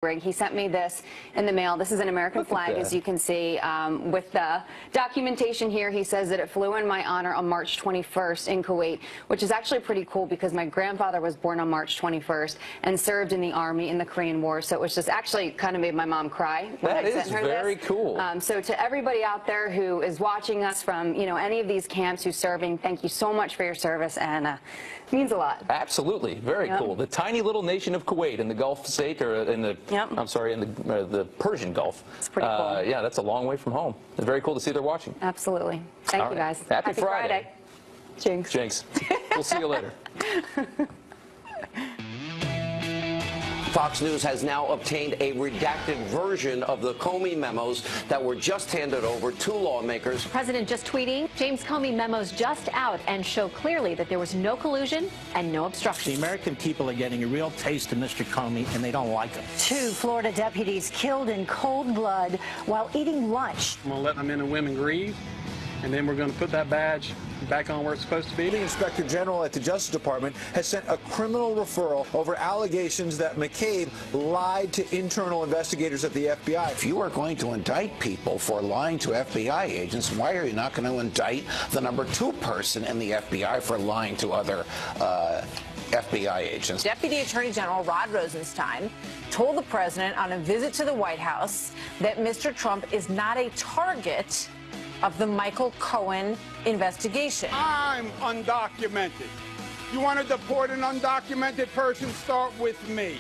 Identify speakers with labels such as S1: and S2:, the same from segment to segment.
S1: rig. He sent me this in the mail. This is an American flag, as you can see, with the documentation here. He says that it flew in my honor on March 21st in Kuwait, which is actually pretty cool because my grandfather was born on March 21st and served in the Army in the Korean War. So it was just actually kind of made my mom cry when I sent her this.
S2: That is very cool.
S1: So to everybody out there who is watching us from, any of these camps who's serving, thank you so much for your service, and it means a lot.
S2: Absolutely. Very cool. The tiny little nation of Kuwait in the Gulf state, or in the I'm sorry, in the Persian Gulf.
S1: It's pretty cool.
S2: Yeah, that's a long way from home. It's very cool to see they're watching.
S1: Absolutely. Thank you, guys.
S2: Happy Friday.
S1: Jinx.
S2: Jinx. We'll see you later.
S3: Fox News has now obtained a redacted version of the Comey memos that were just handed over to lawmakers.
S4: The president just tweeting, James Comey memos just out and show clearly that there was no collusion and no obstruction.
S5: The American people are getting a real taste of Mr. Comey, and they don't like him.
S6: 2 Florida deputies killed in cold blood while eating lunch.
S7: I'm going to let my men and women grieve, and then we're going to put that badge back on where it's supposed to be.
S8: The Inspector General at the Justice Department has sent a criminal referral over allegations that McCabe lied to internal investigators at the FBI.
S9: If you are going to indict people for lying to FBI agents, why are you not going to indict the number 2 person in the FBI for lying to other FBI agents?
S10: Deputy Attorney General Rod Rosenstein told the president on a visit to the White House that Mr. Trump is not a target of the Michael Cohen investigation.
S11: I'm undocumented. You want to deport an undocumented person? Start with me.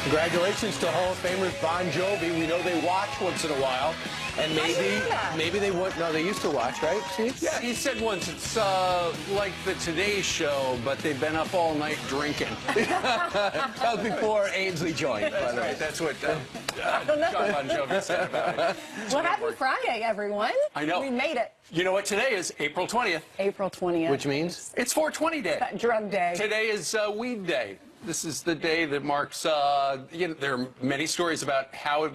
S12: Congratulations to Hall of Famers Bon Jovi. We know they watch once in a while. And maybe they won't. No, they used to watch, right, Chief?
S7: Yeah, he said once it's like the Today Show, but they've been up all night drinking.
S12: That was before Ainsley joined.
S7: That's right. That's what John Bon Jovi said about it.
S10: Well, happy Friday, everyone.
S7: I know.
S10: We made it.
S7: You know what today is? April 20th.
S10: April 20th.
S12: Which means?
S7: It's 420 Day.
S10: Drug Day.
S7: Today is Weed Day. This is the day that marks, there are many stories about how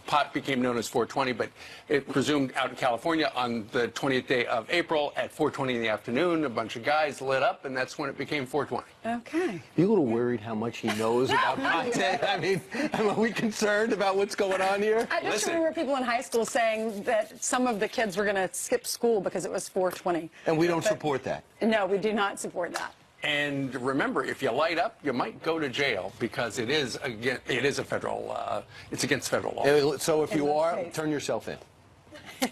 S7: pot became known as 420, but it presumed out in California on the 20th day of April at 4:20 in the afternoon, a bunch of guys lit up, and that's when it became 420.
S10: Okay.
S12: You a little worried how much he knows about content? I mean, are we concerned about what's going on here?
S10: I just remember people in high school saying that some of the kids were going to skip school because it was 420.
S12: And we don't support that.
S10: No, we do not support that.
S7: And remember, if you light up, you might go to jail because it is a federal, it's against federal law.
S12: So if you are, turn yourself in.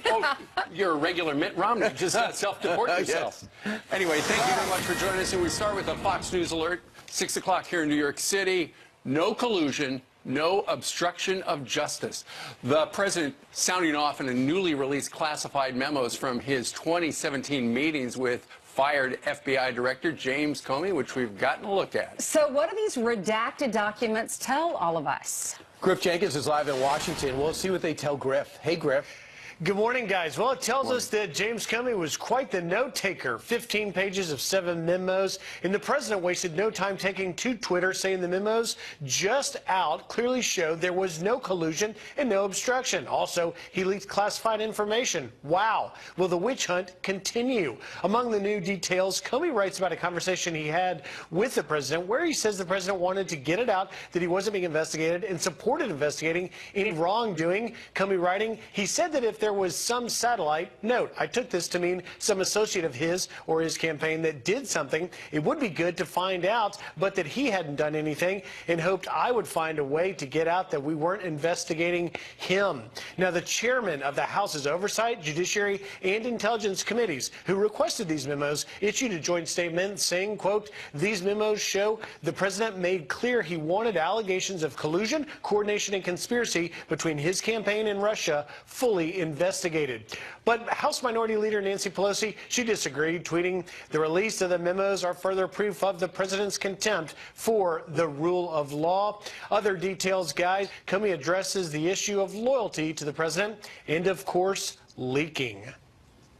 S7: Oh, you're a regular Mitt Romney. Just self-deport yourself. Yes. Anyway, thank you very much for joining us. And we start with a Fox News alert, 6 o'clock here in New York City. No collusion, no obstruction of justice. The president sounding off in a newly released classified memos from his 2017 meetings with fired FBI Director James Comey, which we've gotten a look at.
S10: So what do these redacted documents tell all of us?
S12: Griff Jenkins is live in Washington. We'll see what they tell Griff. Hey, Griff.
S13: Good morning, guys. Well, it tells us that James Comey was quite the note-taker. 15 pages of 7 memos. And the president wasted no time taking to Twitter, saying the memos just out clearly showed there was no collusion and no obstruction. Also, he leaked classified information. Wow. Will the witch hunt continue? Among the new details, Comey writes about a conversation he had with the president where he says the president wanted to get it out that he wasn't being investigated and supported investigating any wrongdoing. Comey writing, he said that if there was some satellite, note, I took this to mean some associate of his or his campaign that did something, it would be good to find out, but that he hadn't done anything, and hoped I would find a way to get out that we weren't investigating him. Now, the chairman of the House's Oversight, Judiciary, and Intelligence Committees, who requested these memos, issued a joint statement saying, quote, these memos show the president made clear he wanted allegations of collusion, coordination, and conspiracy between his campaign and Russia fully investigated. But House Minority Leader Nancy Pelosi, she disagreed, tweeting, the release of the memos are further proof of the president's contempt for the rule of law. Other details, guys, Comey addresses the issue of loyalty to the president and, of course, leaking.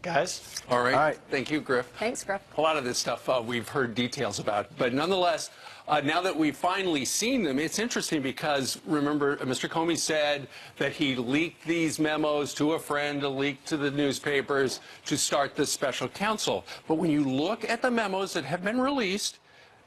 S13: Guys?
S7: All right. Thank you, Griff.
S1: Thanks, Griff.
S7: A lot of this stuff we've heard details about, but nonetheless, now that we've finally seen them, it's interesting because, remember, Mr. Comey said that he leaked these memos to a friend, to leak to the newspapers, to start this special counsel. But when you look at the memos that have been released,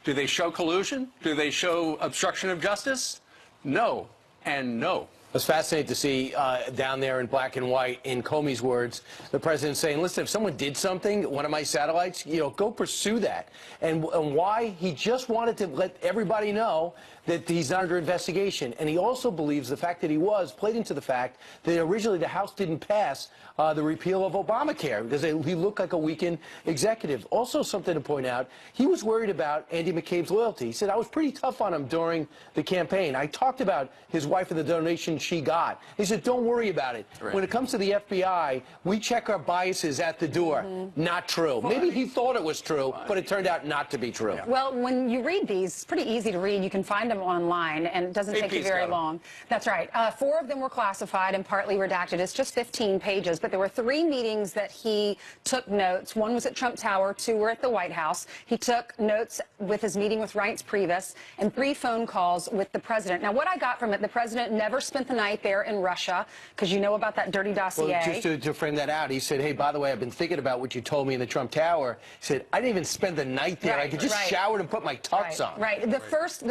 S7: do they show collusion? Do they show obstruction of justice? No, and no.
S12: It was fascinating to see down there in black and white, in Comey's words, the president saying, listen, if someone did something, one of my satellites, go pursue that. And why? He just wanted to let everybody know that he's not under investigation. And he also believes the fact that he was played into the fact that originally the House didn't pass the repeal of Obamacare because he looked like a weakened executive. Also something to point out, he was worried about Andy McCabe's loyalty. He said, I was pretty tough on him during the campaign. I talked about his wife and the donation she got. He said, don't worry about it.
S7: Right.
S12: When it comes to the FBI, we check our biases at the door. Not true. Maybe he thought it was true, but it turned out not to be true.
S6: Yeah. Well, when you read these, it's pretty easy to read. You can find them online, and it doesn't take you very long. That's right. 4 of them were classified and partly redacted. It's just 15 pages, but there were 3 meetings that he took notes. 1 was at Trump Tower, 2 were at the White House. He took notes with his meeting with Reince Priebus and 3 phone calls with the president. Now, what I got from it, the president never spent the night there in Russia, because you know about that dirty dossier.
S12: Well, just to frame that out, he said, hey, by the way, I've been thinking about what you told me in the Trump Tower. He said, I didn't even spend the night there. I could just shower and put my tux on.
S6: Right. The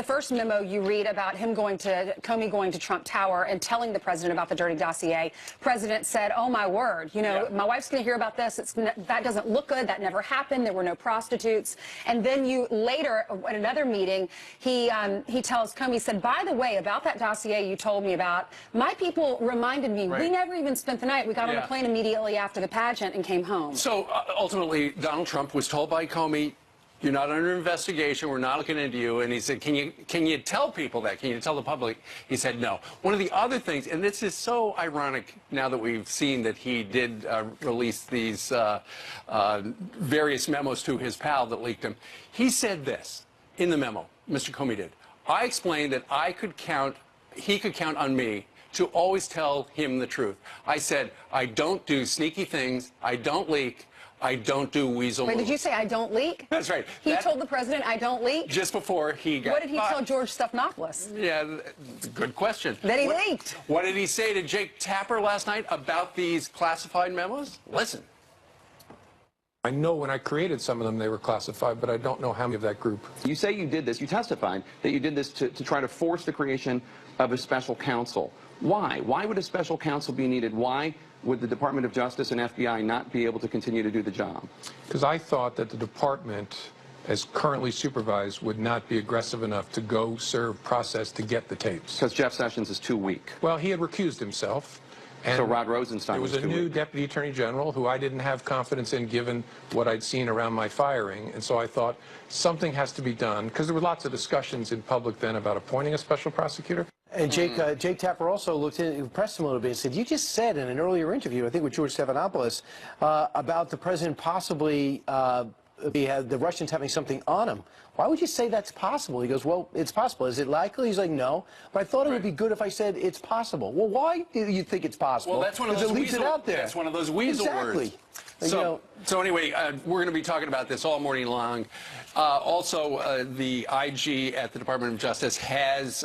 S6: first memo you read about him Comey going to Trump Tower and telling the president about the dirty dossier. President said, oh, my word, my wife's going to hear about this. That doesn't look good. That never happened. There were no prostitutes. And then later, at another meeting, he tells Comey, he said, by the way, about that dossier you told me about, my people reminded me, we never even spent the night. We got on a plane immediately after the pageant and came home.
S7: So ultimately, Donald Trump was told by Comey, you're not under investigation. We're not looking into you. And he said, can you tell people that? Can you tell the public? He said no. One of the other things, and this is so ironic now that we've seen that he did release these various memos to his pal that leaked them. He said this in the memo, Mr. Comey did. I explained that he could count on me to always tell him the truth. I said, I don't do sneaky things. I don't leak. I don't do weasel moves.
S6: Wait, did you say I don't leak?
S7: That's right.
S6: He told the president I don't leak?
S7: Just before he got
S6: What did he tell George Stephanopoulos?
S7: Yeah, good question.
S6: That he leaked.
S7: What did he say to Jake Tapper last night about these classified memos? Listen.
S14: I know when I created some of them they were classified, but I don't know how many of that group.
S15: You say you did this, you testified that you did this to try to force the creation of a special counsel. Why? Why would a special counsel be needed? Why would the Department of Justice and FBI not be able to continue to do the job?
S14: Because I thought that the department, as currently supervised, would not be aggressive enough to go serve process to get the tapes.
S15: Because Jeff Sessions is too weak.
S14: Well, he had recused himself. And
S15: so Rod Rosenstein
S14: was a new deputy attorney general who I didn't have confidence in given what I'd seen around my firing. And so I thought something has to be done, because there were lots of discussions in public then about appointing a special prosecutor.
S12: And Jake Tapper also looked in, pressed him a little bit and said, you just said in an earlier interview, I think with George Stephanopoulos, about the president possibly the Russians having something on him. Why would you say that's possible? He goes, well, it's possible. Is it likely? He's like, no. But I thought it would be good if I said it's possible. Well, why do you think it's possible?
S7: Well, that's one of those
S12: weasel,
S7: out there. That's one of those weasel words. So anyway, we're going to be talking about this all morning long. Also, the IG at the Department of Justice has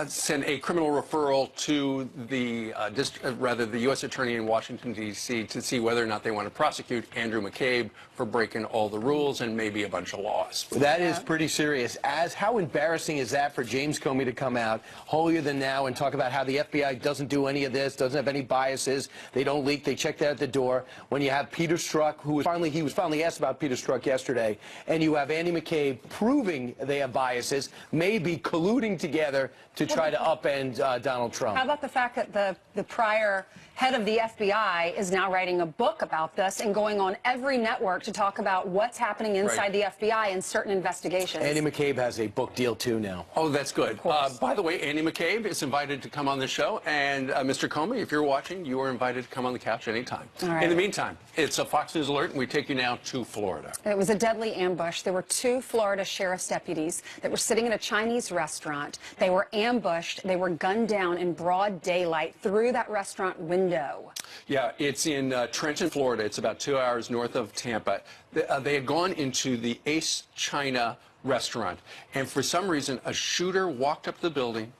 S7: sent a criminal referral to the the U.S. Attorney in Washington, D.C. to see whether or not they want to prosecute Andrew McCabe for breaking all the rules and maybe a bunch of laws.
S12: That is pretty serious. How embarrassing is that for James Comey to come out holier than thou and talk about how the FBI doesn't do any of this, doesn't have any biases, they don't leak, they check that at the door. When you have Peter Strzok, he was finally asked about Peter Strzok yesterday, and you have Andy McCabe proving they have biases, maybe colluding together to try to upend Donald Trump.
S6: How about the fact that the prior head of the FBI is now writing a book about this and going on every network to talk about what's happening inside the FBI in certain investigations?
S12: Andy McCabe has a book deal, too, now.
S7: Oh, that's good. By the way, Andy McCabe is invited to come on the show, and Mr. Comey, if you're watching, you are invited to come on the couch anytime.
S6: All right.
S7: In the meantime, it's a Fox News Alert, and we take you now to Florida.
S6: It was a deadly ambush. There were 2 Florida sheriff's deputies that were sitting in a Chinese restaurant. They were ambushed. They were gunned down in broad daylight through that restaurant window.
S7: Yeah, it's in Trenton, Florida. It's about 2 hours north of Tampa. They had gone into the Ace China restaurant, and for some reason, a shooter walked up the building,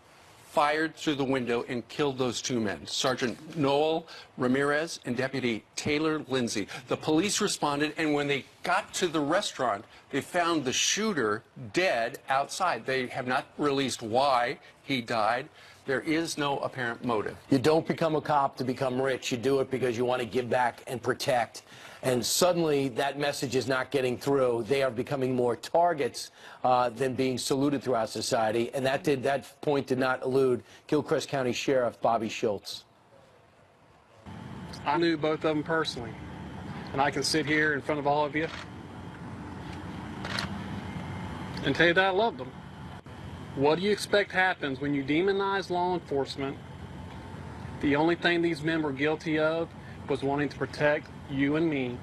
S7: fired through the window, and killed those two men, Sergeant Noel Ramirez and Deputy Taylor Lindsay. The police responded, and when they got to the restaurant, they found the shooter dead outside. They have not released why he died. There is no apparent motive.
S12: You don't become a cop to become rich. You do it because you want to give back and protect. And suddenly that message is not getting through. They are becoming more targets than being saluted throughout society. And that point did not elude Gilchrist County Sheriff Bobby Schultz.
S16: I knew both of them personally. And I can sit here in front of all of you and tell you that I loved them. What do you expect happens when you demonize law enforcement? The only thing these men were guilty of was wanting to protect you and me.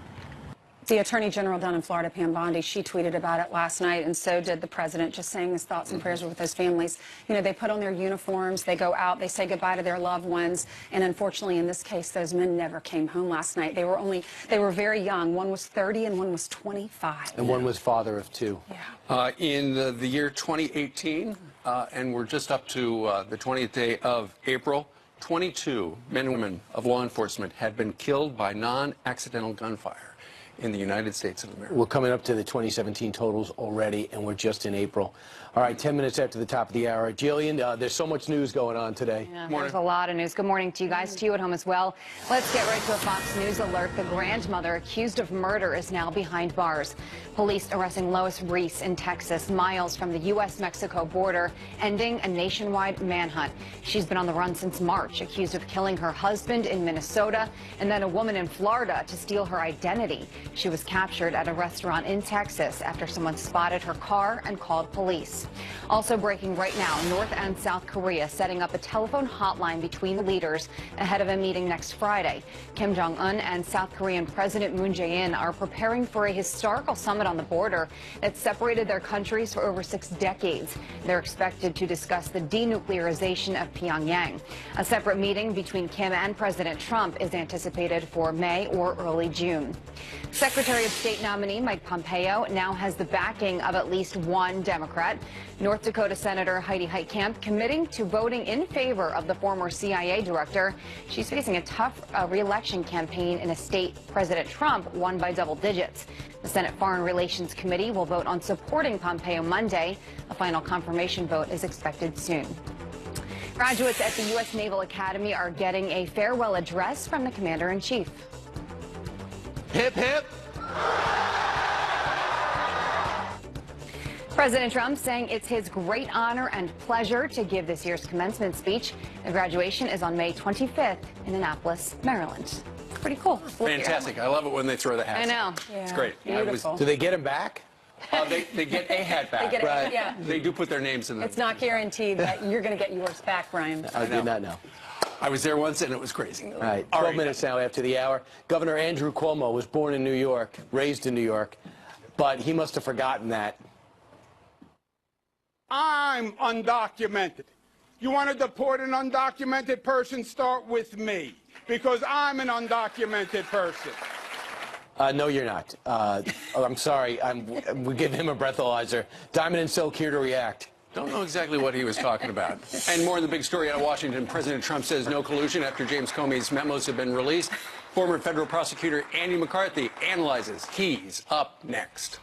S6: The Attorney General down in Florida, Pam Bondi, she tweeted about it last night, and so did the president, just saying his thoughts and prayers with those families. You know, they put on their uniforms, they go out, they say goodbye to their loved ones, and unfortunately, in this case, those men never came home last night. They were very young. One was 30 and one was 25.
S12: And one was father of two.
S6: Yeah.
S7: In the year 2018, and we're just up to the 20th day of April, 22 men and women of law enforcement had been killed by non-accidental gunfire in the United States of America.
S12: We're coming up to the 2017 totals already, and we're just in April. All right, 10 minutes after the top of the hour. Jillian, there's so much news going on today.
S1: Yeah, there's a lot of news. Good morning to you guys, to you at home as well. Let's get right to a Fox News alert. The grandmother accused of murder is now behind bars. Police arresting Lois Reese in Texas, miles from the U.S.-Mexico border, ending a nationwide manhunt. She's been on the run since March, accused of killing her husband in Minnesota and then a woman in Florida to steal her identity. She was captured at a restaurant in Texas after someone spotted her car and called police. Also breaking right now, North and South Korea setting up a telephone hotline between the leaders ahead of a meeting next Friday. Kim Jong-un and South Korean President Moon Jae-in are preparing for a historical summit on the border that separated their countries for over 6 decades. They're expected to discuss the denuclearization of Pyongyang. A separate meeting between Kim and President Trump is anticipated for May or early June. Secretary of State nominee Mike Pompeo now has the backing of at least one Democrat. North Dakota Senator Heidi Heitkamp committing to voting in favor of the former CIA director. She's facing a tough re-election campaign in a state President Trump won by double digits. The Senate Foreign Relations Committee will vote on supporting Pompeo Monday. A final confirmation vote is expected soon. Graduates at the U.S. Naval Academy are getting a farewell address from the Commander-in-Chief.
S7: Hip, hip.
S1: President Trump saying it's his great honor and pleasure to give this year's commencement speech. The graduation is on May 25th in Annapolis, Maryland. Pretty cool.
S7: Fantastic. I love it when they throw the hats.
S1: I know.
S7: It's great.
S6: Beautiful.
S12: Do they get him back?
S7: They get a hat back.
S6: They get a, yeah.
S7: They do put their names in them.
S6: It's not guaranteed that you're going to get yours back, Brian.
S12: I did not know.
S7: I was there once, and it was crazy.
S12: All right, 12 minutes now after the hour. Governor Andrew Cuomo was born in New York, raised in New York, but he must have forgotten that.
S11: I'm undocumented. You want to deport an undocumented person? Start with me, because I'm an undocumented person.
S12: No, you're not. I'm sorry. We give him a breathalyzer. Diamond and Silk here to react.
S7: Don't know exactly what he was talking about. And more in the big story out of Washington. President Trump says no collusion after James Comey's memos have been released. Former federal prosecutor Andy McCarthy analyzes. He's up next.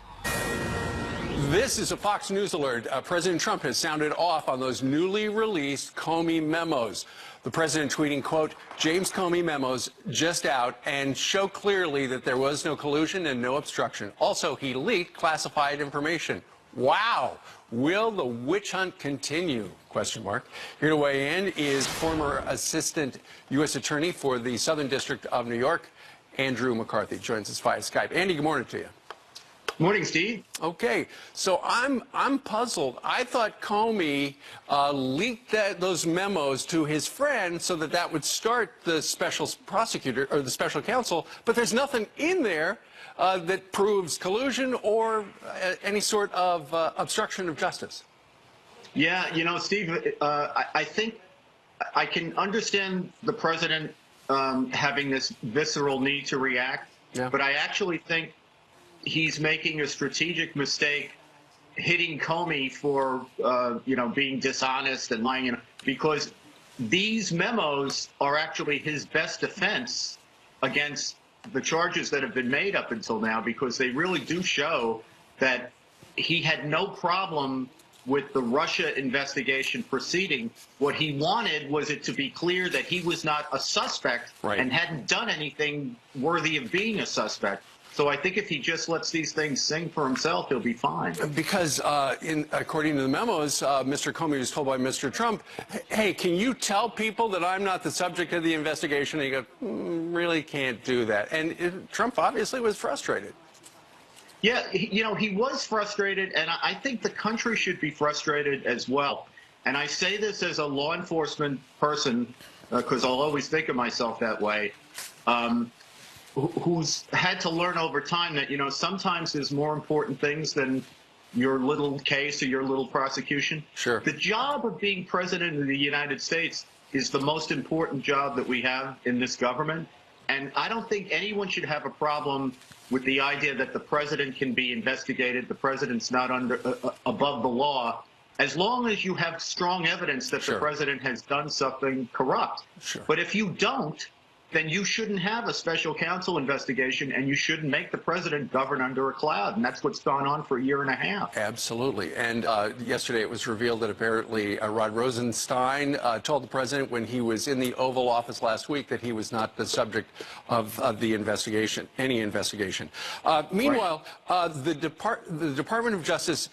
S7: This is a Fox News alert. President Trump has sounded off on those newly released Comey memos. The president tweeting, quote, James Comey memos just out and show clearly that there was no collusion and no obstruction. Also, he leaked classified information. Wow. Will the witch hunt continue? Question mark. Here to weigh in is former assistant U.S. attorney for the Southern District of New York, Andrew McCarthy. Joins us via Skype. Andy, good morning to you.
S17: Morning, Steve.
S7: Okay, so I'm puzzled. I thought Comey leaked those memos to his friend so that would start the special prosecutor or the special counsel, but there's nothing in there that proves collusion or any sort of obstruction of justice.
S17: Yeah, you know, Steve, I think I can understand the president having this visceral need to react, but I actually think he's making a strategic mistake hitting Comey for, being dishonest and lying, because these memos are actually his best defense against the charges that have been made up until now, because they really do show that he had no problem with the Russia investigation proceeding. What he wanted was it to be clear that he was not a suspect and hadn't done anything worthy of being a suspect. So I think if he just lets these things sing for himself, he'll be fine.
S7: Because according to the memos, Mr. Comey was told by Mr. Trump, hey, can you tell people that I'm not the subject of the investigation? And he goes, really can't do that. And Trump obviously was frustrated.
S17: Yeah, he was frustrated, and I think the country should be frustrated as well. And I say this as a law enforcement person, because I'll always think of myself that way, who's had to learn over time that, sometimes there's more important things than your little case or your little prosecution.
S7: Sure.
S17: The job of being president of the United States is the most important job that we have in this government. And I don't think anyone should have a problem with the idea that the president can be investigated. The president's not above the law, as long as you have strong evidence that the president has done something corrupt. But if you don't, then you shouldn't have a special counsel investigation, and you shouldn't make the president govern under a cloud. And that's what's gone on for a year and a half.
S7: Absolutely. And yesterday it was revealed that apparently Rod Rosenstein told the president when he was in the Oval Office last week that he was not the subject of the investigation, any investigation. Meanwhile, the Department of Justice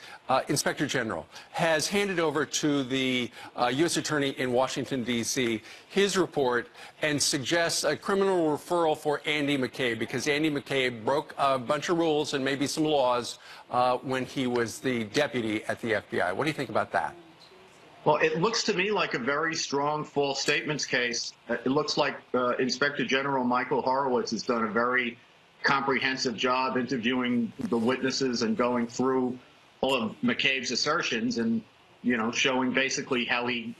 S7: Inspector General has handed over to the U.S. Attorney in Washington, D.C., his report and suggests a criminal referral for Andy McCabe, because Andy McCabe broke a bunch of rules and maybe some laws when he was the deputy at the FBI. What do you think about that?
S17: Well, it looks to me like a very strong false statements case. It looks like Inspector General Michael Horowitz has done a very comprehensive job interviewing the witnesses and going through all of McCabe's assertions and, showing basically how he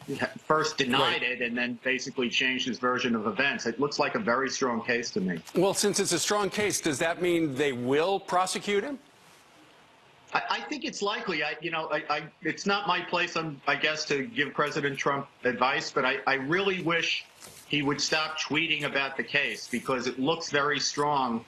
S17: first denied it and then basically changed his version of events. It looks like a very strong case to me.
S7: Well, since it's a strong case, does that mean they will prosecute him?
S17: I think it's likely. It's not my place, I guess, to give President Trump advice, but I really wish he would stop tweeting about the case, because it looks very strong.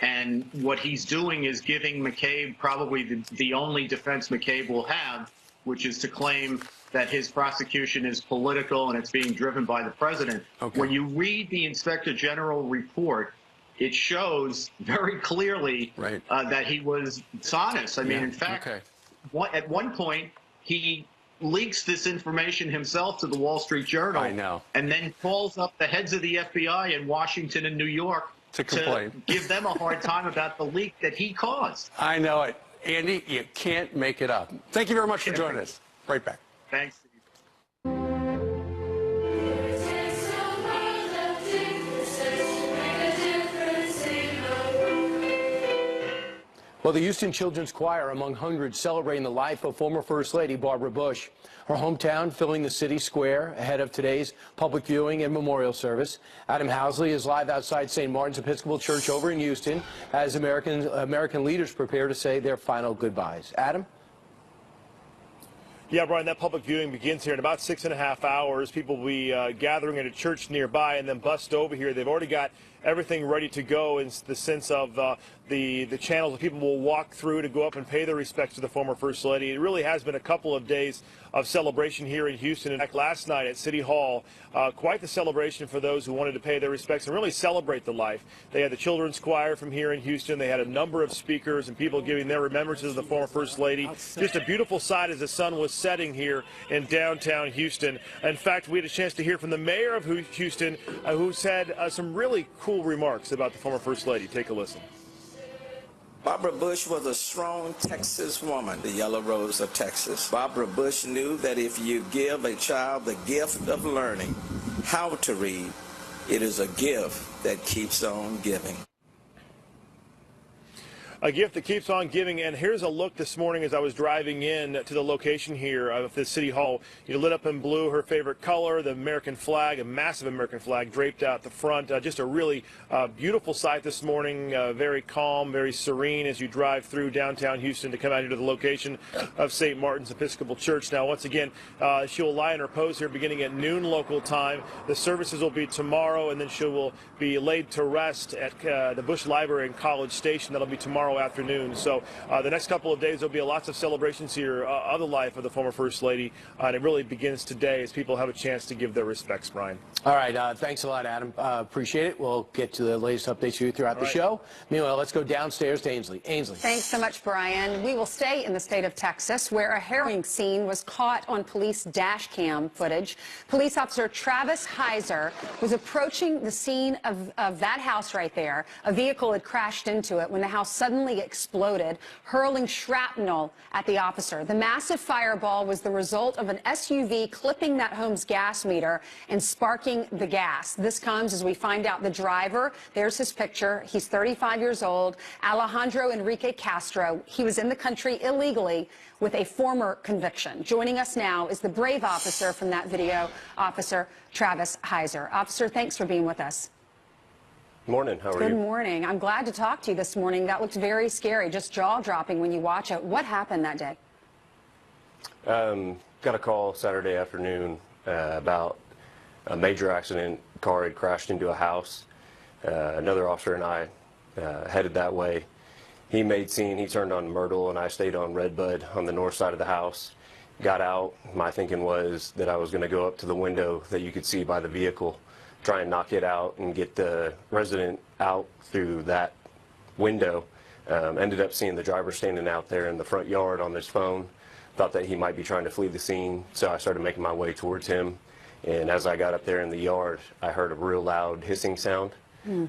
S17: And what he's doing is giving McCabe probably the only defense McCabe will have, which is to claim that his prosecution is political and it's being driven by the president. When you read the Inspector General report, it shows very clearly that he was dishonest. I mean, in fact, at one point, he leaks this information himself to the Wall Street Journal.
S7: I know.
S17: And then calls up the heads of the FBI in Washington and New York
S7: to complain,
S17: to give them a hard time about the leak that he caused.
S7: I know it. Andy, you can't make it up. Thank you very much for joining us. Right back.
S17: Thanks.
S12: Well, the Houston Children's Choir among hundreds celebrating the life of former First Lady Barbara Bush. Her hometown filling the city square ahead of today's public viewing and memorial service. Adam Housley is live outside St. Martin's Episcopal Church over in Houston as American leaders prepare to say their final goodbyes. Adam?
S18: Yeah, Brian, that public viewing begins here in about 6.5 hours. People will be gathering at a church nearby and then bussed over here. They've already got everything ready to go in the sense of the channels that people will walk through to go up and pay their respects to the former First Lady. It really has been a couple of days of celebration here in Houston. In fact, last night at City Hall, quite the celebration for those who wanted to pay their respects and really celebrate the life. They had the Children's Choir from here in Houston. They had a number of speakers and people giving their remembrances of the former First Lady. Just a beautiful sight as the sun was setting here in downtown Houston. In fact, we had a chance to hear from the mayor of Houston, who said some really cool remarks about the former First Lady. Take a listen.
S19: Barbara Bush was a strong Texas woman, the yellow rose of Texas. Barbara Bush knew that if you give a child the gift of learning how to read, it is a gift that keeps on giving.
S18: A gift that keeps on giving. And here's a look this morning as I was driving in to the location here of the City Hall. Lit up in blue, her favorite color, the American flag, a massive American flag draped out the front. Just a really beautiful sight this morning. Very calm, very serene as you drive through downtown Houston to come out here to the location of St. Martin's Episcopal Church. Now, once again, she will lie in her repose here beginning at noon local time. The services will be tomorrow, and then she will be laid to rest at the Bush Library and College Station. That'll be tomorrow afternoon. So the next couple of days, there'll be lots of celebrations here of the life of the former First Lady, and it really begins today as people have a chance to give their respects, Brian.
S12: All right, thanks a lot, Adam. Appreciate it. We'll get to the latest updates for you throughout the show. Meanwhile, let's go downstairs to Ainsley. Ainsley.
S6: Thanks so much, Brian. We will stay in the state of Texas, where a harrowing scene was caught on police dash cam footage. Police officer Travis Heiser was approaching the scene of that house right there. A vehicle had crashed into it when the house suddenly exploded, hurling shrapnel at the officer. The massive fireball was the result of an SUV clipping that home's gas meter and sparking the gas. This comes as we find out the driver. There's his picture. He's 35 years old, Alejandro Enrique Castro. He was in the country illegally with a former conviction. Joining us now is the brave officer from that video, Officer Travis Heiser. Officer, thanks for being with us.
S20: Morning. How are you?
S6: Good morning. I'm glad to talk to you this morning. That looked very scary, just jaw-dropping when you watch it. What happened that day?
S20: Got a call Saturday afternoon about a major accident. Car had crashed into a house. Another officer and I headed that way. He made scene. He turned on Myrtle, and I stayed on Redbud on the north side of the house. Got out. My thinking was that I was going to go up to the window that you could see by the vehicle, try and knock it out and get the resident out through that window. Ended up seeing the driver standing out there in the front yard on his phone. Thought that he might be trying to flee the scene, so I started making my way towards him. And as I got up there in the yard, I heard a real loud hissing sound.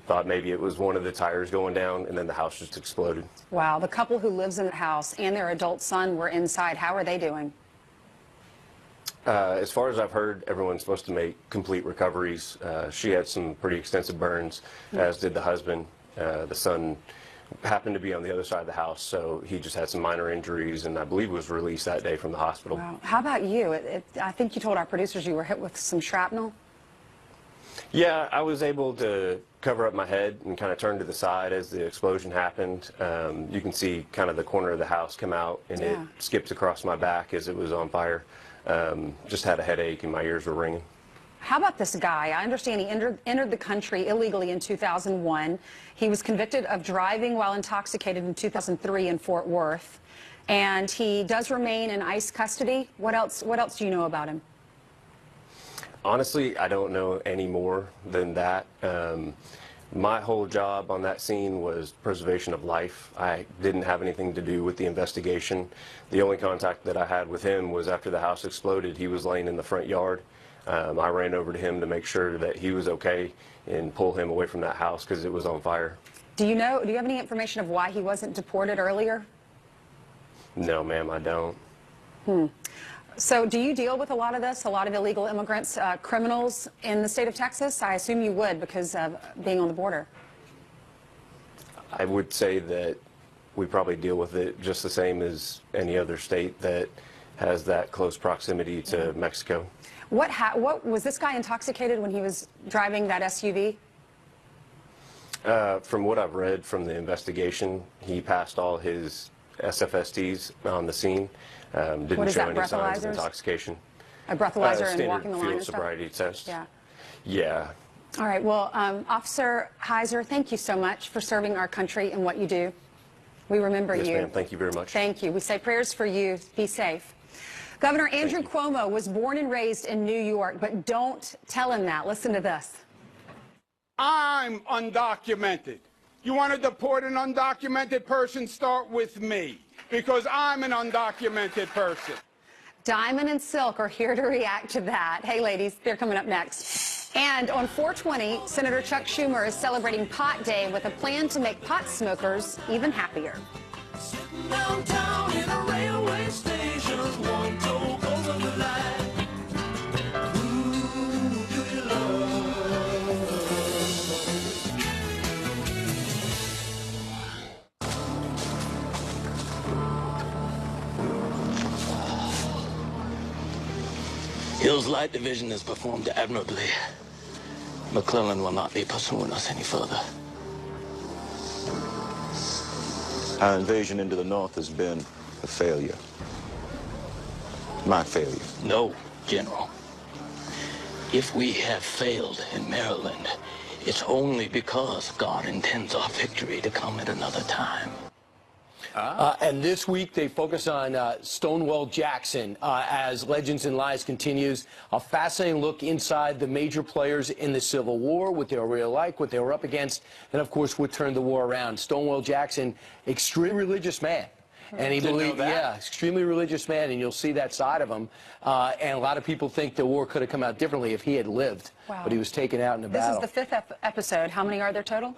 S20: Thought maybe it was one of the tires going down, and then the house just exploded.
S6: Wow. The couple who lives in the house and their adult son were inside. How are they doing?
S20: As far as I've heard, everyone's supposed to make complete recoveries. She had some pretty extensive burns, as did the husband. The son happened to be on the other side of the house, so he just had some minor injuries, and I believe was released that day from the hospital.
S6: Wow. How about you? I think you told our producers you were hit with some shrapnel.
S20: Yeah, I was able to cover up my head and kind of turn to the side as the explosion happened. You can see kind of the corner of the house come out, and it skipped across my back as it was on fire. Just had a headache and my ears were ringing.
S6: How about this guy? I understand he entered the country illegally in 2001. He was convicted of driving while intoxicated in 2003 in Fort Worth, and he does remain in ICE custody. What else do you know about him?
S20: Honestly, I don't know any more than that. My whole job on that scene was preservation of life. I didn't have anything to do with the investigation. The only contact that I had with him was after the house exploded. He was laying in the front yard. I ran over to him to make sure that he was okay and pull him away from that house because it was on fire.
S6: Do you have any information of why he wasn't deported earlier?
S20: No, ma'am, I don't.
S6: So do you deal with a lot of this, a lot of illegal immigrants, criminals in the state of Texas? I assume you would because of being on the border.
S20: I would say that we probably deal with it just the same as any other state that has that close proximity to Mexico.
S6: What was this guy intoxicated when he was driving that SUV?
S20: From what I've read from the investigation, he passed all his SFSTs on the scene. Didn't show any signs of intoxication.
S6: A breathalyzer and walking the line and
S20: field sobriety test.
S6: Yeah.
S20: Yeah.
S6: All right. Well, Officer Heiser, thank you so much for serving our country and what you do. We remember you.
S20: Yes, ma'am. Thank you very much.
S6: Thank you. We say prayers for you. Be safe. Governor Andrew Cuomo was born and raised in New York, but don't tell him that. Listen to this.
S11: I'm undocumented. You want to deport an undocumented person? Start with me, because I'm an undocumented person.
S6: Diamond and Silk are here to react to that. Hey, ladies, they're coming up next. And on 420, Senator Chuck Schumer is celebrating Pot Day with a plan to make pot smokers even happier.
S21: Sitting downtown in a railway station, one toe over the line. Who do you love?
S2: Hill's Light Division has performed admirably. McClellan will not be pursuing us any further.
S22: Our invasion into the north has been a failure. My failure.
S2: No, General. If we have failed in Maryland, it's only because God intends our victory to come at another time.
S12: And this week they focus on Stonewall Jackson as Legends and Lies continues. A fascinating look inside the major players in the Civil War, what they were really like, what they were up against, and of course what turned the war around. Stonewall Jackson, extremely religious man. And he believed, yeah, extremely religious man, and you'll see that side of him. And a lot of people think the war could have come out differently if he had lived.
S6: Wow.
S12: But he was taken out in a battle.
S6: This is the 5th episode. How many are there total?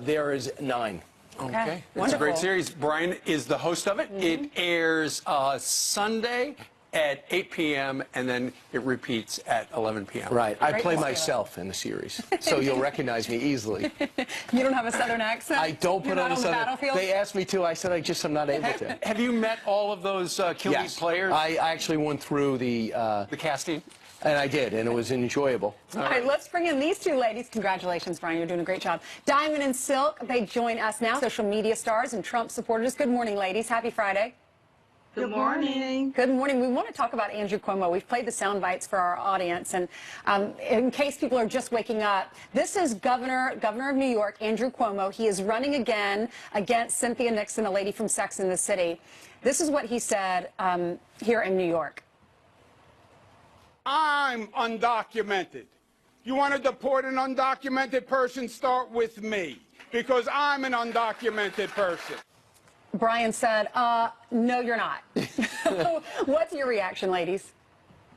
S12: There is 9.
S7: Okay. It's a great series. Brian is the host of it. It airs Sunday at 8 p.m. and then it repeats at 11 p.m.
S12: Right. I play myself in the series, so you'll recognize me easily.
S6: You don't have a Southern accent?
S12: I don't put on a Southern accent. They asked me to. I said I'm not able to.
S7: Have you met all of those Kilmeade players?
S12: I actually went through the
S7: casting.
S12: And I did, and it was enjoyable.
S6: All right, let's bring in these two ladies. Congratulations, Brian. You're doing a great job. Diamond and Silk, they join us now. Social media stars and Trump supporters. Good morning, ladies. Happy Friday.
S23: Good morning.
S6: Good morning. We want to talk about Andrew Cuomo. We've played the sound bites for our audience. And in case people are just waking up, this is Governor of New York, Andrew Cuomo. He is running again against Cynthia Nixon, a lady from Sex and the City. This is what he said here in New York.
S11: I'm undocumented. You want to deport an undocumented person? Start with me, because I'm an undocumented person.
S6: Brian said, no, you're not. What's your reaction, ladies?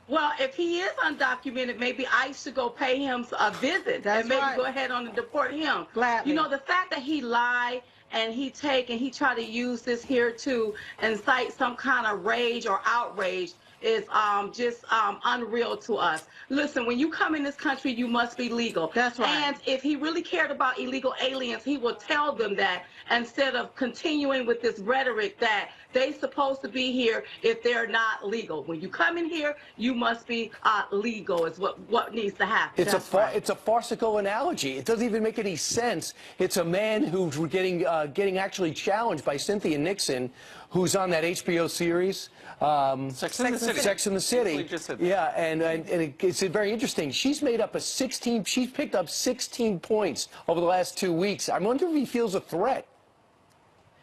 S23: Well, if he is undocumented, maybe ICE should go pay him a visit and maybe go ahead on and deport him.
S24: Gladly.
S23: You know, the fact that he lied and he tried to use this here to incite some kind of rage or outrage is just unreal to us. Listen, when you come in this country, you must be legal.
S24: That's right.
S23: And if he really cared about illegal aliens, he will tell them that instead of continuing with this rhetoric that they're supposed to be here if they're not legal. When you come in here, you must be legal is what needs to happen.
S12: It's a farcical analogy. It doesn't even make any sense. It's a man who's getting actually challenged by Cynthia Nixon, who's on that HBO series.
S7: Sex and the City.
S12: Sex and the City.
S7: Just said that.
S12: Yeah, and it's very interesting. She's picked up 16 points over the last 2 weeks. I wonder if he feels a threat.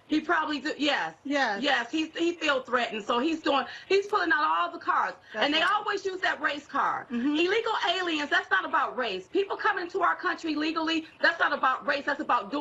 S23: He probably do. Yes. He feels threatened, so he's pulling out all the cards, and they always use that race card. Illegal aliens. That's not about race. People coming into our country legally. That's not about race. That's about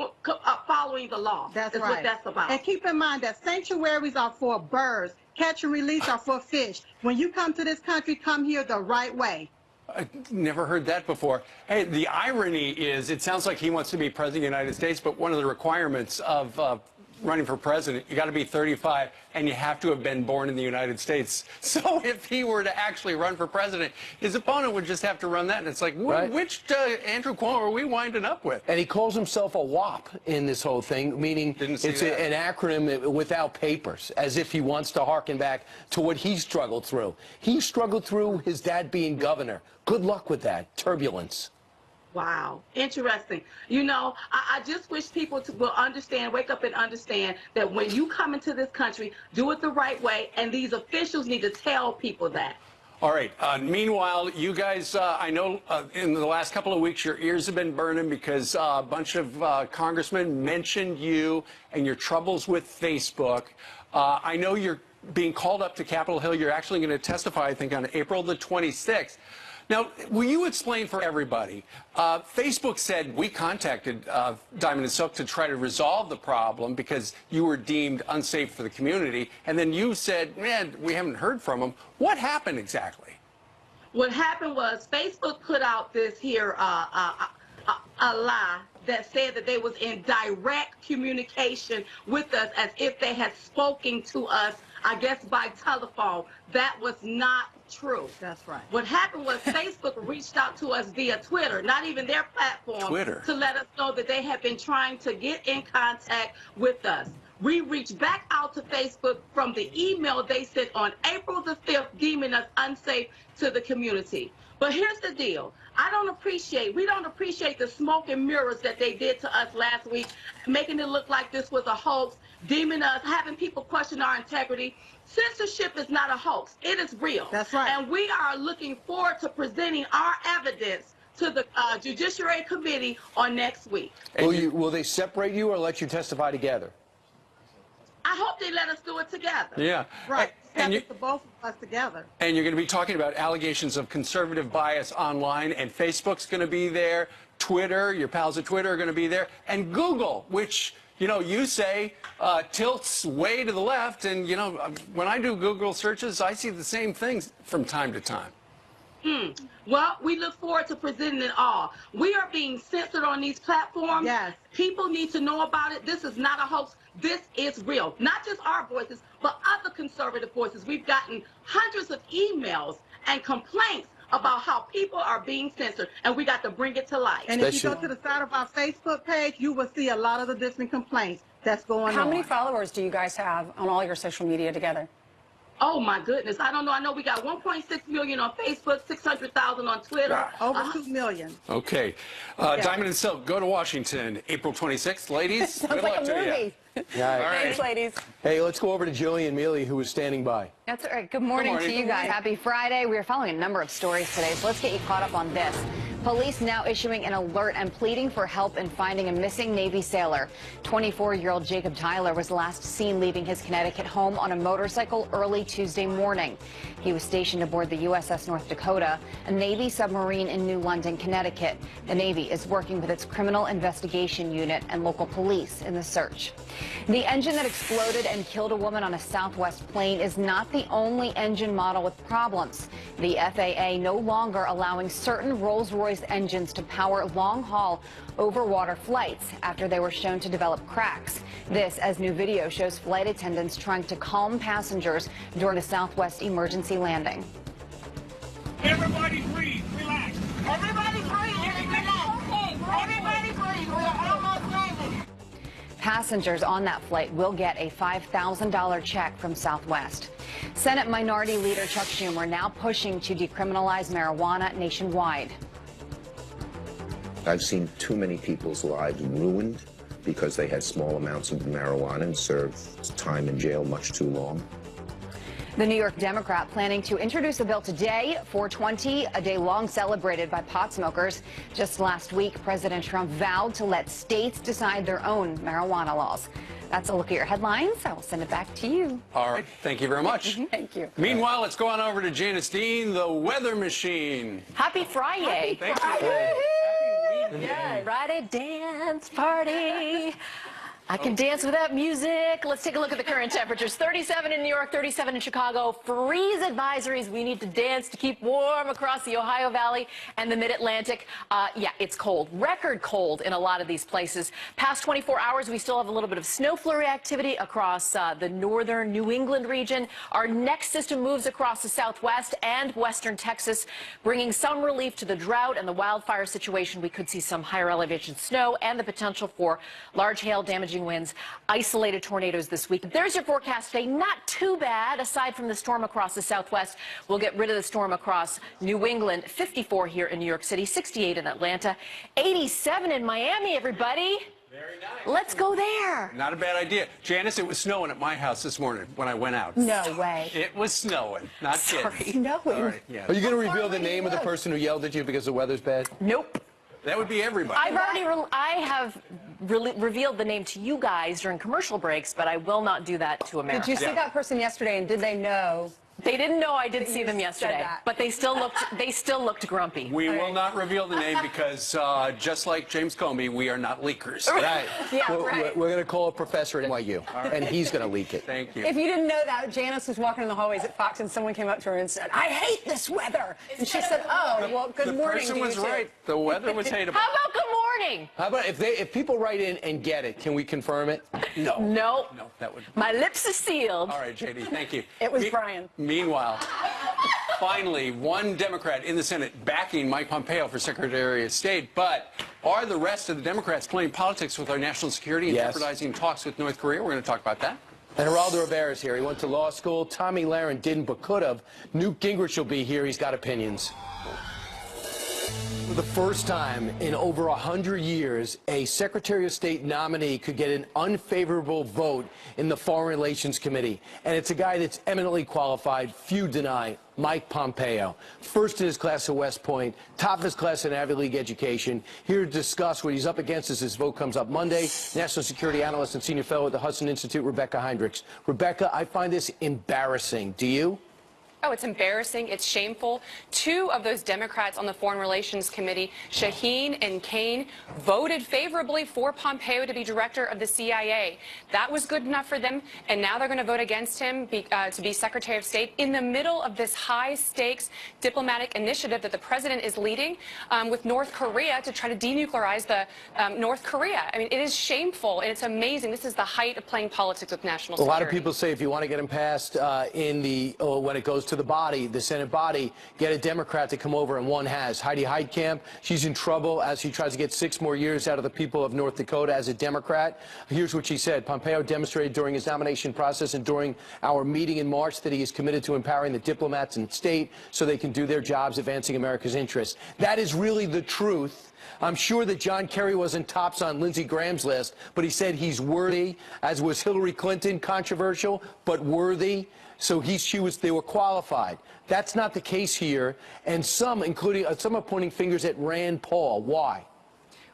S23: following the law.
S24: That's
S23: right. What that's about.
S24: And keep in mind that sanctuaries are for birds. Catch and release are for fish. When you come to this country, come here the right way.
S7: I never heard that before. Hey, the irony is, it sounds like he wants to be president of the United States, but one of the requirements of running for president, you got to be 35 and you have to have been born in the United States. So if he were to actually run for president, his opponent would just have to run that. And it's like, which Andrew Cuomo are we winding up with?
S12: And he calls himself a WAP in this whole thing, meaning it's an acronym without papers, as if he wants to harken back to what he struggled through. He struggled through his dad being governor. Good luck with that. Turbulence.
S23: Wow. Interesting. You know, I just wish people will understand, wake up and understand that when you come into this country, do it the right way, and these officials need to tell people that.
S7: All right. Meanwhile, you guys, I know in the last couple of weeks, your ears have been burning because a bunch of congressmen mentioned you and your troubles with Facebook. I know you're being called up to Capitol Hill. You're actually going to testify, I think, on April the 26th. Now, will you explain for everybody? Facebook said we contacted Diamond and Silk to try to resolve the problem because you were deemed unsafe for the community. And then you said, man, we haven't heard from them. What happened exactly?
S23: What happened was Facebook put out this here a lie that said that they was in direct communication with us as if they had spoken to us, I guess, by telephone. That was not true.
S24: That's right.
S23: What happened was Facebook reached out to us via Twitter, not even their platform,
S7: Twitter,
S23: to let us know that they had been trying to get in contact with us. We reached back out to Facebook from the email they sent on April the 5th, deeming us unsafe to the community. But here's the deal. We don't appreciate the smoke and mirrors that they did to us last week, making it look like this was a hoax, deeming us, having people question our integrity. Censorship is not a hoax. It is real.
S24: That's right.
S23: And we are looking forward to presenting our evidence to the Judiciary Committee on next week.
S12: Will they separate you or let you testify together?
S23: I hope they let us do it together.
S7: Yeah.
S24: Right.
S7: And
S24: Send it to both of us together.
S7: And you're going to be talking about allegations of conservative bias online, and Facebook's going to be there, Twitter, your pals at Twitter are going to be there, and Google, which, you know, you say tilts way to the left, and, you know, when I do Google searches, I see the same things from time to time.
S23: Well, we look forward to presenting it all. We are being censored on these platforms.
S24: Yes.
S23: People need to know about it. This is not a hoax. This is real. Not just our voices, but other conservative voices. We've gotten hundreds of emails and complaints about how people are being censored, and we got to bring it to light.
S24: And if you go to the side of our Facebook page, you will see a lot of the different complaints that's going on.
S6: How many followers do you guys have on all your social media together?
S23: Oh my goodness, I don't know. I know we got 1.6 million on Facebook, 600,000 on Twitter.
S24: Over 2 million.
S7: Okay. Diamond and Silk, go to Washington, April 26th. Ladies,
S6: Sounds
S7: good
S6: like
S7: luck
S6: a
S7: to
S6: movie.
S7: you.
S12: Yeah.
S7: All right.
S6: Thanks, ladies.
S12: Hey, let's go over to Jillian Mealy, who was standing by.
S1: That's all right. Good morning to you guys. Happy Friday. We are following a number of stories today, so let's get you caught up on this. Police now issuing an alert and pleading for help in finding a missing Navy sailor. 24-year-old Jacob Tyler was last seen leaving his Connecticut home on a motorcycle early Tuesday morning. He was stationed aboard the USS North Dakota, a Navy submarine in New London, Connecticut. The Navy is working with its Criminal Investigation Unit and local police in the search. The engine that exploded and killed a woman on a Southwest plane is not the only engine model with problems. The FAA no longer allowing certain Rolls-Royce engines to power long-haul over-water flights after they were shown to develop cracks. This as new video shows flight attendants trying to calm passengers during a Southwest emergency landing.
S21: Everybody breathe, relax. Everybody breathe, relax. Everybody breathe, we're almost landing.
S1: Passengers on that flight will get a $5,000 check from Southwest. Senate Minority Leader Chuck Schumer now pushing to decriminalize marijuana nationwide.
S3: I've seen too many people's lives ruined because they had small amounts of marijuana and served time in jail much too long.
S1: The New York Democrat planning to introduce a bill today, 420, a day long celebrated by pot smokers. Just last week, President Trump vowed to let states decide their own marijuana laws. That's a look at your headlines. I will send it back to you.
S7: All right. Thank you very much.
S1: Thank you.
S7: Meanwhile, let's go on over to Janice Dean, the weather machine.
S4: Happy Friday.
S7: Thank you.
S4: Yeah, Friday dance party. I can dance without music. Let's take a look at the current temperatures. 37 in New York, 37 in Chicago. Freeze advisories. We need to dance to keep warm across the Ohio Valley and the Mid-Atlantic. Yeah, it's cold. Record cold in a lot of these places. Past 24 hours, we still have a little bit of snow flurry activity across the northern New England region. Our next system moves across the southwest and western Texas, bringing some relief to the drought and the wildfire situation. We could see some higher elevation snow and the potential for large hail damaging winds, isolated tornadoes this week. There's your forecast today. Not too bad, aside from the storm across the southwest. We'll get rid of the storm across New England. 54 here in New York City, 68 in Atlanta, 87 in Miami, everybody.
S7: Very nice.
S4: Let's go there.
S7: Not a bad idea. Janice, it was snowing at my house this morning when I went out.
S4: No way.
S7: It was snowing. Not kidding.
S4: Snowing.
S7: All right, yeah.
S12: Are you going to reveal the name of the person who yelled at you because the weather's bad?
S4: Nope.
S7: That would be everybody.
S4: I have revealed the name to you guys during commercial breaks, but I will not do that to America.
S6: Did you see that person yesterday, and did they know?
S4: They didn't know I did see them yesterday, but they still looked grumpy.
S7: We will not reveal the name because just like James Comey, we are not leakers.
S12: Right.
S6: Yeah,
S12: We're going to call a professor at NYU, and he's going to leak it.
S7: Thank you.
S6: If you didn't know that, Janice was walking in the hallways at Fox, and someone came up to her and said, "I hate this weather." And she said, "Oh, well, good morning
S7: The person
S6: to you
S7: was
S6: too."
S7: right. The weather was hateable.
S4: How about good morning?
S12: How about if people write in and get it, can we confirm it?
S7: No.
S4: No.
S7: No, that would.
S4: My lips are sealed.
S7: All right, JD, thank you.
S6: It was Brian.
S7: Meanwhile, finally, one Democrat in the Senate backing Mike Pompeo for Secretary of State, but Are the rest of the Democrats playing politics with our national security and jeopardizing talks with North Korea? We're going to talk about that.
S12: And Geraldo Rivera is here. He went to law school. Tommy Lahren didn't, but could have. Newt Gingrich will be here. He's got opinions. For the first time in over 100 years, a Secretary of State nominee could get an unfavorable vote in the Foreign Relations Committee. And it's a guy that's eminently qualified, few deny, Mike Pompeo. First in his class at West Point, top of his class in Ivy League education. Here to discuss what he's up against as his vote comes up Monday, national security analyst and senior fellow at the Hudson Institute, Rebecca Heinrichs. Rebecca, I find this embarrassing. Do you?
S5: Oh, it's embarrassing. It's shameful. Two of those Democrats on the Foreign Relations Committee, Shaheen and Kaine, voted favorably for Pompeo to be director of the CIA. That was good enough for them, and now they're going to vote against him to be Secretary of State in the middle of this high-stakes diplomatic initiative that the president is leading with North Korea to try to denuclearize the North Korea. I mean, it is shameful, and it's amazing. This is the height of playing politics with national security.
S12: A lot of people say if you want to get him passed when it goes to the body, the Senate body, get a Democrat to come over, and one has. Heidi Heitkamp, she's in trouble as she tries to get 6 more years out of the people of North Dakota as a Democrat. Here's what she said. Pompeo demonstrated during his nomination process and during our meeting in March that he is committed to empowering the diplomats in state so they can do their jobs advancing America's interests. That is really the truth. I'm sure that John Kerry wasn't tops on Lindsey Graham's list, but he said he's worthy, as was Hillary Clinton, controversial, but worthy. So they were qualified. That's not the case here. And some, including some are pointing fingers at Rand Paul. Why?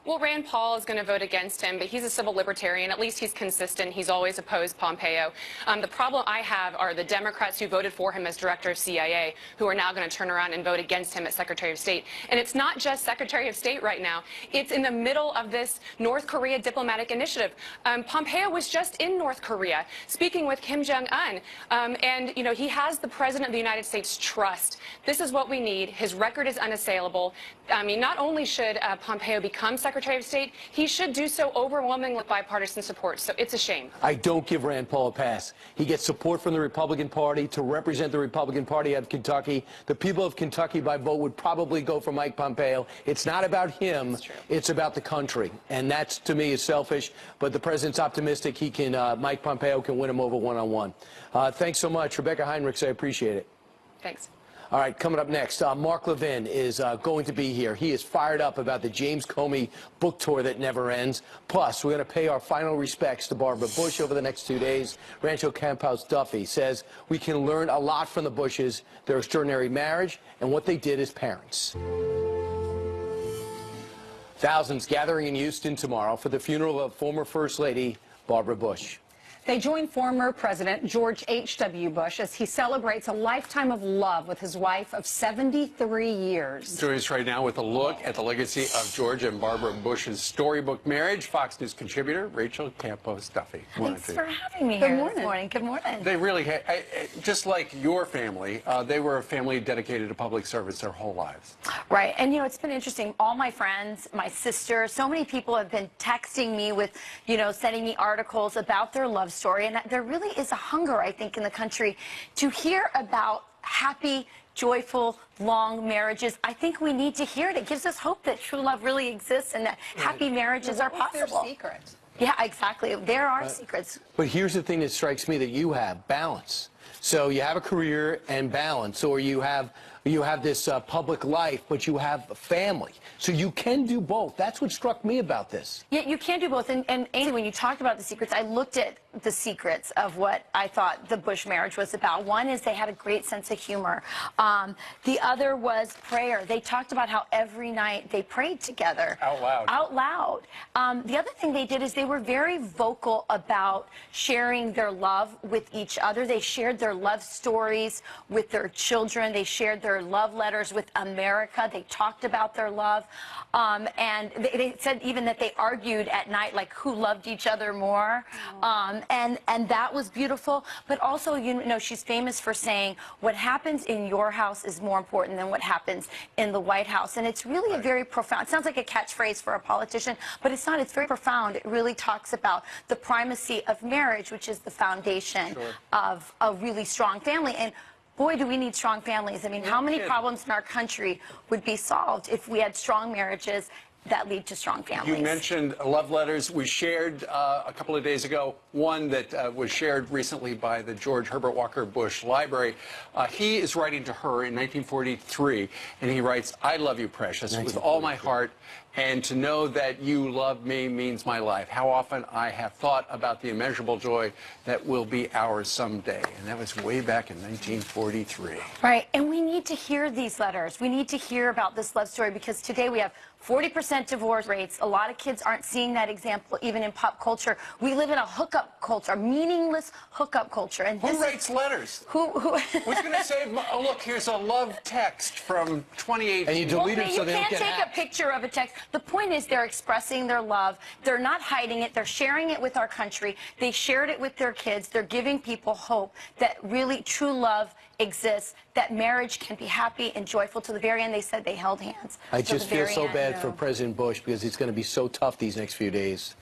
S5: Well, Rand Paul is going to vote against him, but he's a civil libertarian. At least he's consistent. He's always opposed Pompeo. The problem I have are the Democrats who voted for him as director of CIA, who are now going to turn around and vote against him as Secretary of State. And it's not just Secretary of State right now. It's in the middle of this North Korea diplomatic initiative. Pompeo was just in North Korea speaking with Kim Jong-un. And, you know, he has the President of the United States' trust. This is what we need. His record is unassailable. I mean, not only should Pompeo become Secretary of State, he should do so overwhelmingly with bipartisan support. So it's a shame.
S12: I don't give Rand Paul a pass. He gets support from the Republican Party to represent the Republican Party out of Kentucky. The people of Kentucky by vote would probably go for Mike Pompeo. It's not about him. It's about the country. And that, to me, is selfish. But the president's optimistic he can, Mike Pompeo can win him over one-on-one. Thanks so much. Rebecca Heinrichs, I appreciate it.
S5: Thanks.
S12: All right, coming up next, Mark Levin is going to be here. He is fired up about the James Comey book tour that never ends. Plus, we're going to pay our final respects to Barbara Bush over the next 2 days. Rancho Campos Duffy says we can learn a lot from the Bushes, their extraordinary marriage, and what they did as parents. Thousands gathering in Houston tomorrow for the funeral of former First Lady Barbara Bush.
S6: They join former President George H.W. Bush as he celebrates a lifetime of love with his wife of 73 years.
S7: Joining us right now with a look at the legacy of George and Barbara Bush's storybook marriage, Fox News contributor Rachel Campos Duffy.
S8: Thanks for having me here this morning. Good morning.
S7: They really had, just like your family, they were a family dedicated to public service their whole lives.
S8: Right. And, you know, it's been interesting. All my friends, my sister, so many people have been texting me with, you know, sending me articles about their love story. And there really is a hunger, I think, in the country to hear about happy, joyful, long marriages. I think we need to hear it. It gives us hope that true love really exists and that happy marriages are possible.
S6: Their secrets?
S8: Yeah, exactly. There are secrets.
S12: But here's the thing that strikes me that you have, balance. So you have a career and balance, or you have this public life, but you have a family. So you can do both. That's what struck me about this.
S8: Yeah, you can do both. And Amy, when you talked about the secrets, I looked at the secrets of what I thought the Bush marriage was about. One is they had a great sense of humor. The other was prayer. They talked about how every night they prayed together.
S7: Out loud.
S8: Out loud. The other thing they did is they were very vocal about sharing their love with each other. They shared their love stories with their children. They shared their love letters with America. They talked about their love. And they said even that they argued at night, like who loved each other more. And that was beautiful. But also, you know, she's famous for saying what happens in your house is more important than what happens in the White House. And it's really a very profound, it sounds like a catchphrase for a politician, but it's not. It's very profound. It really talks about the primacy of marriage, which is the foundation of a really strong family. And boy, do we need strong families. I mean, how many problems in our country would be solved if we had strong marriages that lead to strong families.
S7: You mentioned love letters. We shared a couple of days ago one that was shared recently by the George Herbert Walker Bush Library. He is writing to her in 1943, and he writes, "I love you, precious, with all my heart, and to know that you love me means my life. How often I have thought about the immeasurable joy that will be ours someday." And that was way back in 1943.
S8: Right, and we need to hear these letters. We need to hear about this love story because today we have 40% divorce rates. A lot of kids aren't seeing that example even in pop culture. We live in a hookup culture, a meaningless hookup culture. And
S7: Who writes letters?
S8: Who's
S7: going to say, oh, look, here's a love text from 2018.
S12: And you delete it so they don't
S8: You
S12: get
S8: can't take a picture of a text. The point is they're expressing their love. They're not hiding it. They're sharing it with our country. They shared it with their kids. They're giving people hope that really true love exists, that marriage can be happy and joyful to the very end. They said they held hands.
S12: I
S8: till
S12: just
S8: the
S12: feel
S8: very
S12: so
S8: end.
S12: bad for President Bush because it's going to be so tough these next few days,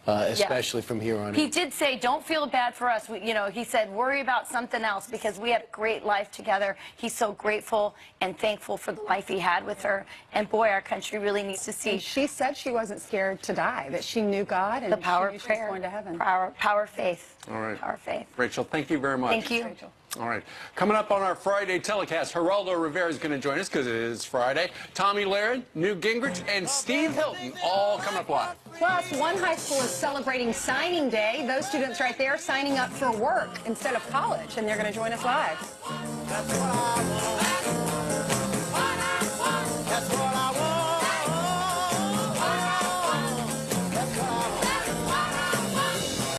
S12: especially from here on
S8: He
S12: in.
S8: did say, don't feel bad for us. You know, he said, worry about something else because we had a great life together. He's so grateful and thankful for the life he had with her. And boy, our country really needs to see.
S6: And she said she wasn't scared to die, that she knew God and
S8: the power
S6: she knew
S8: of
S6: she was
S8: prayer,
S6: going to heaven.
S8: power of faith.
S7: All right.
S8: Power of faith.
S7: Rachel, thank you very much.
S8: Thank you.
S6: Rachel.
S7: All right. Coming up on our Friday telecast, Geraldo Rivera is going to join us because it is Friday. Tommy Lahren, Newt Gingrich, and Steve Hilton all coming up live.
S6: Plus, one high school is celebrating signing day. Those students right there signing up for work instead of college, and they're going to join us live.